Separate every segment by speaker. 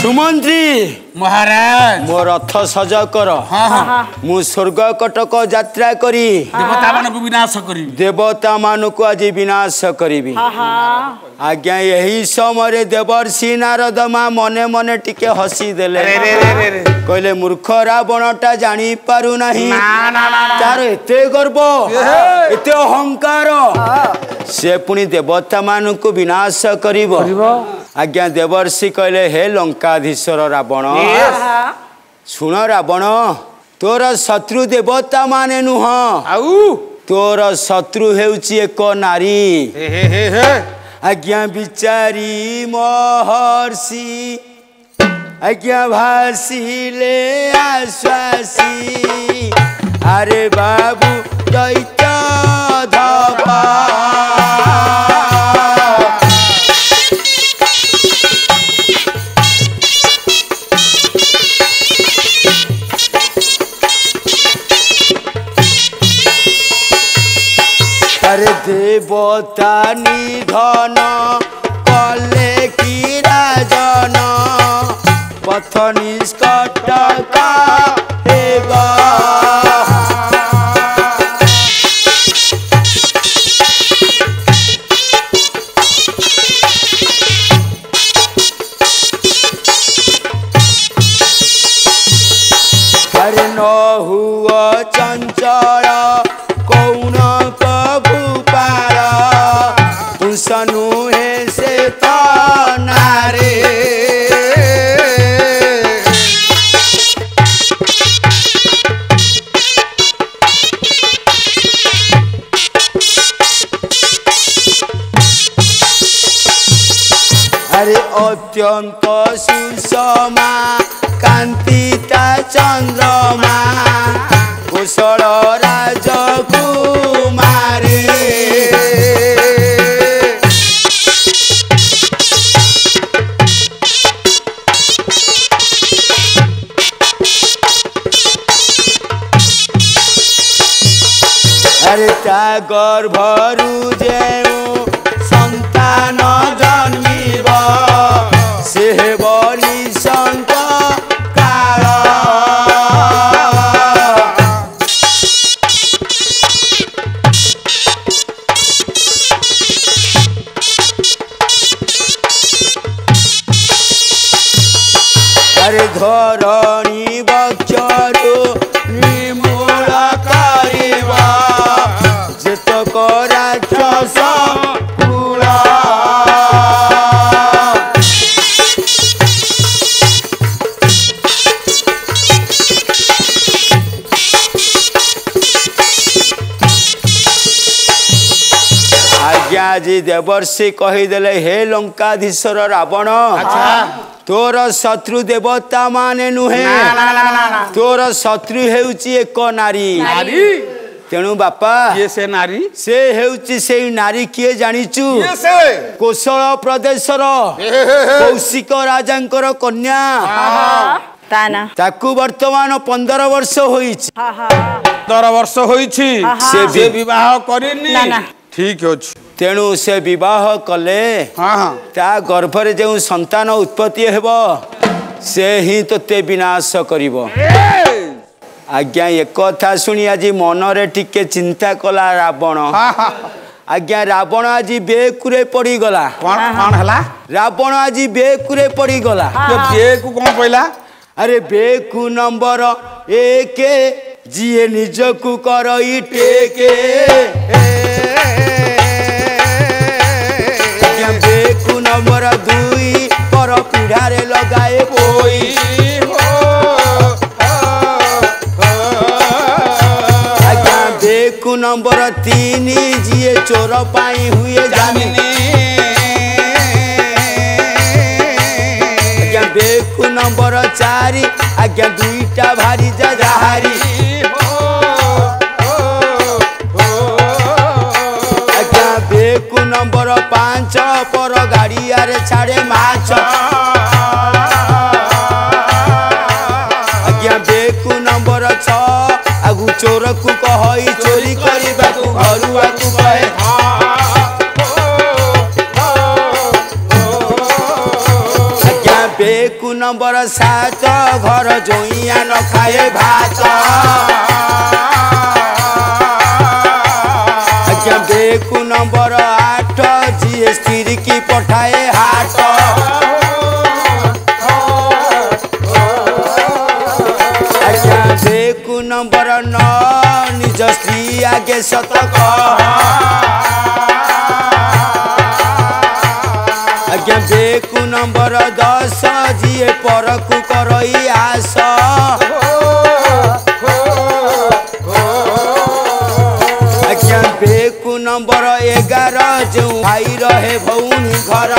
Speaker 1: सुमंत्री
Speaker 2: महाराज
Speaker 1: मो रथ सज कर मु स्वर्ग कटक यात्रा करी
Speaker 2: देवता मानक विनाश करी
Speaker 1: देवता मानक आज विनाश करी आज्ञा यही समय देवर्षि नारद माँ मने मने टिके हसी देले कहले मूर्ख रावणटा जानी पारु नाही तार एते गर्व एते अहंकार से पुनी देवता मानक विनाश करिवो आज्ञा देवर्षि कहले हे लंकाधीश्वर रावण सुन रावण तोर शत्रु देवता माने नुह तोर शत्रु हेउची एक नारी आज्ञा बिचारी महर्षि आज्ञा भासिले आश्वासी अरे बाबू दैत्य धपा अरे देवता निधन कले की राजन पथ निष्कट अरे न हुआ चंचल कौन सनु है से नारे अरे अत्यंत सुषमा कांतिता चंद्रमा कुशल राजकुमारी अरे ता गर्भरु जेउ संतान जन्मिब से बनी संकार अरे धरणी बक्षरु निर्मूल करिबा जेतक राक्षस कुला आज्ञा जी देवर्षि कहीदेले हे लंकाधीश्वर रावण तोर शत्रु देवता माने नुहे तोर शत्रु हेउची एक नारी तेणु बापा
Speaker 2: ये से नारी
Speaker 1: से हेउची से नारी किए जानिचु कौशल प्रदेशर कौशिक राजांकर कन्या ताकू वर्तमान 15 वर्ष होईछि
Speaker 2: 15 वर्ष होईछि से विवाह करिनी ठीक अछि
Speaker 1: तेणु से विवाह कले ता गर्भरे जो संतान उत्पत्ति हेबो से ही तोते विनाश करिवो आज्ञा एक कथा सुनी आज मनरे टिके चिंता कला रावण आज्ञा रावण आज बेकुरे पड़ी गला
Speaker 2: कौन हला
Speaker 1: रावण आज बेकुरे पड़ी गला
Speaker 2: बेकु कौन पइला
Speaker 1: अरे बेकु नंबर 1 जिए निजकु करई टेके बेकु नंबर 2 पर पीढ़ारे लगाए बोई आज्ञा बेकु नंबर 3 जिए चोर पाई हुए जामिनी आज्ञा बेकु नंबर 4 आज्ञा 2टा भारी जा जहारी आज्ञा बेकु नंबर 5 पर गाड़ियारे छाड़े माछ आज्ञा बेकु नंबर 6 आगु चोर को कहई चोरी करबा को घरुआ को कहे आज्ञा बेकु नंबर 7 घर जोइया न खाए भात आज्ञा बेकु नंबर 8 जिए स्त्री की पठाए हाट आज्ञा बेकु नंबर 9 निज स्त्री आगे शतक आज्ञा बेकु नंबर 10 जिए परकु करई आस आज्ञा बेकु नंबर 11 जो भाई रहे भौनी घर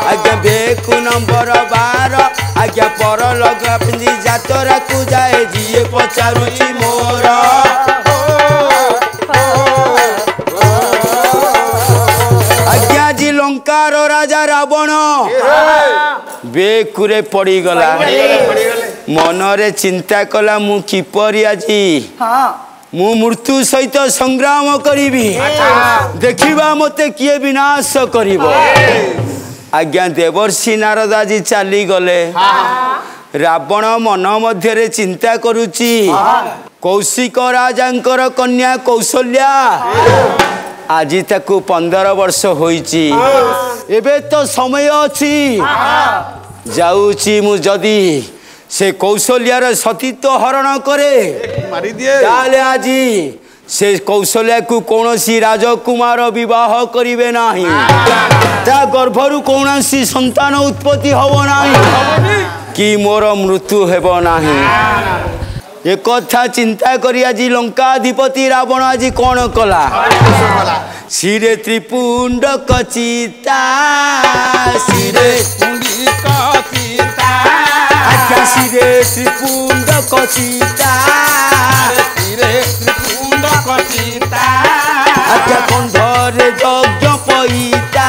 Speaker 1: आज्ञा बेकु नंबर 12 आज्ञा पर लगा पिंदी जातरा को जाए जिए पचारुची मोर लंकार राजा रावण बेकुरे पड़ी गला मनरे चिंता कला मु किपरि आजी मु मृत्यु सहित संग्राम करी देखिबा मते किए विनाश करिबो आज्ञा देवर्षि नारद आजी चली गले रावण मन मध्यरे चिंता करुची कौशिक राजांकर कन्या कौशल्या आजी ताकू 15 वर्ष होईची एबे तो समय अछि जाऊची मु जदी से कौशल्यार सतीत्व हरण करे मारी दिए ताले आजी से कौशल्या को कोनोसी राजकुमार विवाह करिवे नाही ता गर्भरु कोनोसी संतान उत्पत्ति होबो नाही कि मोर मृत्यु हेबो नाही एक कथा चिंता करी आज लंकाधिपति रावण आज कौन कला सिरे त्रिपुंड कचिता सिरे आज्ञा सिरे त्रिपुंड कचिता आज्ञा कंधरे यज्ञ पईता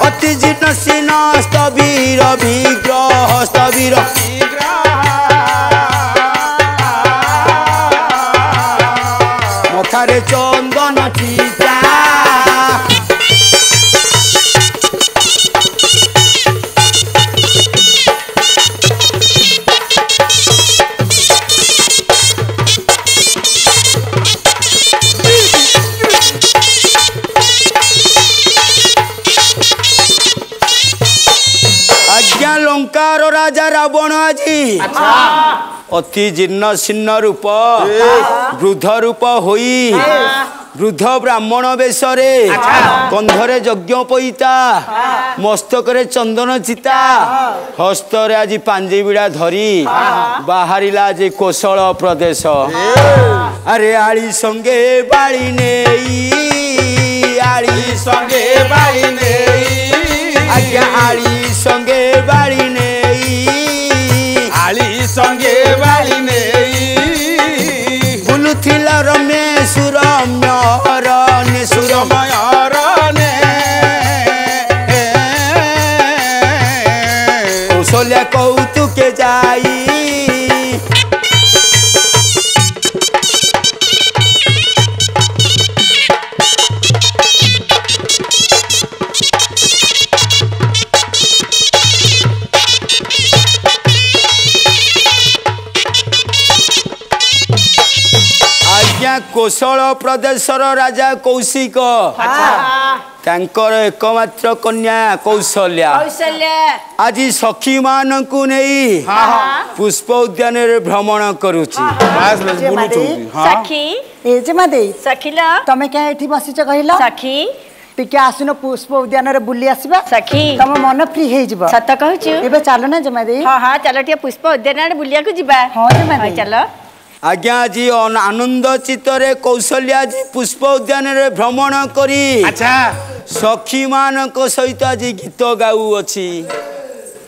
Speaker 1: अति जीर्ण सीन स्तवीर विग्रह स्तवीर मथारे चंदन चिता आज्ञा लंकार राजा रावण आजी अति जीर्ण शीर्ण रूप वृद्ध रूप होई वृद्ध ब्राह्मण वेशरे कंधरे यज्ञ पईता मस्तकरे चंदन चिता हस्तरे आज पांजी बिड़ा धरी बाहरिला आज कौशल प्रदेश अरे आली संगे बाड़ी नेई आली संगे बाड़ी नेई आज्ञा आली संगे बाड़ी नेई आली संगे बाड़ी नेई बुलुथिला रमेश रम्य रने सुरमय रने कौशल्या कौतुके जाई कौशल प्रदेशर राजा कौशिक तांकर एकमात्र कन्या कौशल्या आज सखी मानकु नहीं पुष्प उद्यान रे भ्रमण करूची
Speaker 3: सखी ए जमा दे सखीला तमे क्या एठी बसिच कहिला सखी टिके आसुन पुष्प उद्यान रे बुली आसीबा सखी तम मन फ्री हे जिबा सत कहछु एबे चलो ना जमा दे हां हां चलो टिके पुष्प उद्यान रे बुलिया को जिबा हां जमा दे चलो
Speaker 1: आज्ञा जी आनंद चित्तरे कौशल्या जी पुष्प उद्यान रे भ्रमण करी अच्छा सखी मान सहित आज गीत गाऊ अछि।